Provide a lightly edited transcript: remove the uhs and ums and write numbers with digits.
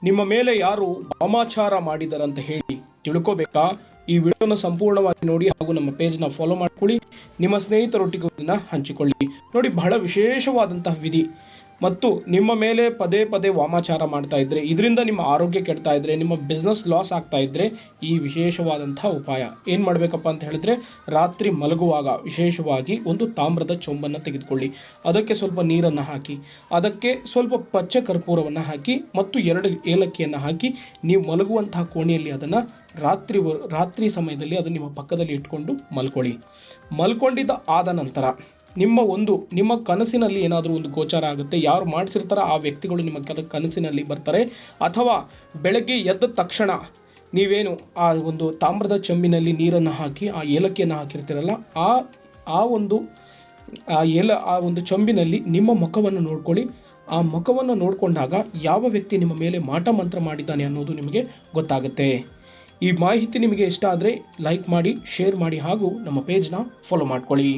ನಿಮ್ಮ ಮೇಲೆ ಯಾರು ವಾಮಾಚಾರ ಮಾಡಿದಾರಂತ ಹೇಳಿ ತಿಳ್ಕೋಬೇಕಾ? ಈ ವಿಡಿಯೋನ ಸಂಪೂರ್ಣವಾಗಿ ನೋಡಿ ಹಾಗೂ ನಮ್ಮ ಪೇಜ್ನ ಫಾಲೋ ಮಾಡ್ಕೊಳ್ಳಿ. ನಿಮ್ಮ ಸ್ನೇಹಿತರೊಟ್ಟಿಗೆ ಇದನ್ನು ಹಂಚಿಕೊಳ್ಳಿ. ನೋಡಿ, ಬಹಳ ವಿಶೇಷವಾದಂತಹ ವಿಧಿ. ಮತ್ತು ನಿಮ್ಮ ಮೇಲೆ ಪದೇ ಪದೇ ವಾಮಾಚಾರ ಮಾಡ್ತಾ ಇದ್ದರೆ, ಇದರಿಂದ ನಿಮ್ಮ ಆರೋಗ್ಯ ಕೆಡ್ತಾ ಇದ್ದರೆ, ನಿಮ್ಮ ಬಿಸ್ನೆಸ್ ಲಾಸ್ ಆಗ್ತಾ ಇದ್ದರೆ ಈ ವಿಶೇಷವಾದಂಥ ಉಪಾಯ ಏನು ಮಾಡಬೇಕಪ್ಪ ಅಂತ ಹೇಳಿದ್ರೆ, ರಾತ್ರಿ ಮಲಗುವಾಗ ವಿಶೇಷವಾಗಿ ಒಂದು ತಾಮ್ರದ ಚೊಂಬನ್ನು ತೆಗೆದುಕೊಳ್ಳಿ. ಅದಕ್ಕೆ ಸ್ವಲ್ಪ ನೀರನ್ನು ಹಾಕಿ, ಅದಕ್ಕೆ ಸ್ವಲ್ಪ ಪಚ್ಚ ಕರ್ಪೂರವನ್ನು ಹಾಕಿ ಮತ್ತು 2 ಏಲಕ್ಕಿಯನ್ನು ಹಾಕಿ ನೀವು ಮಲಗುವಂತಹ ಕೋಣೆಯಲ್ಲಿ ಅದನ್ನು ರಾತ್ರಿ ಸಮಯದಲ್ಲಿ ಅದನ್ನು ನಿಮ್ಮ ಪಕ್ಕದಲ್ಲಿ ಇಟ್ಕೊಂಡು ಮಲ್ಕೊಳ್ಳಿ. ಮಲ್ಕೊಂಡಿದ್ದ ಆದ ನಂತರ ನಿಮ್ಮ ಕನಸಿನಲ್ಲಿ ಏನಾದರೂ ಒಂದು ಗೋಚಾರ ಆಗುತ್ತೆ. ಯಾರು ಮಾಡಿಸಿರ್ತಾರೋ ಆ ವ್ಯಕ್ತಿಗಳು ನಿಮ್ಮ ಕನಸಿನಲ್ಲಿ ಬರ್ತಾರೆ. ಅಥವಾ ಬೆಳಗ್ಗೆ ಎದ್ದ ತಕ್ಷಣ ನೀವೇನು ಆ ಒಂದು ತಾಮ್ರದ ಚೆಂಬಿನಲ್ಲಿ ನೀರನ್ನು ಹಾಕಿ ಆ ಏಲಕ್ಕಿಯನ್ನು ಹಾಕಿರ್ತೀರಲ್ಲ, ಆ ಒಂದು ಚೆಂಬಿನಲ್ಲಿ ನಿಮ್ಮ ಮುಖವನ್ನು ನೋಡ್ಕೊಳ್ಳಿ. ಆ ಮುಖವನ್ನು ನೋಡಿಕೊಂಡಾಗ ಯಾವ ವ್ಯಕ್ತಿ ನಿಮ್ಮ ಮೇಲೆ ಮಾಟ ಮಂತ್ರ ಮಾಡಿದ್ದಾನೆ ಅನ್ನೋದು ನಿಮಗೆ ಗೊತ್ತಾಗುತ್ತೆ. ಈ ಮಾಹಿತಿ ನಿಮಗೆ ಇಷ್ಟ ಆದರೆ ಲೈಕ್ ಮಾಡಿ, ಶೇರ್ ಮಾಡಿ ಹಾಗೂ ನಮ್ಮ ಪೇಜ್ನ ಫಾಲೋ ಮಾಡ್ಕೊಳ್ಳಿ.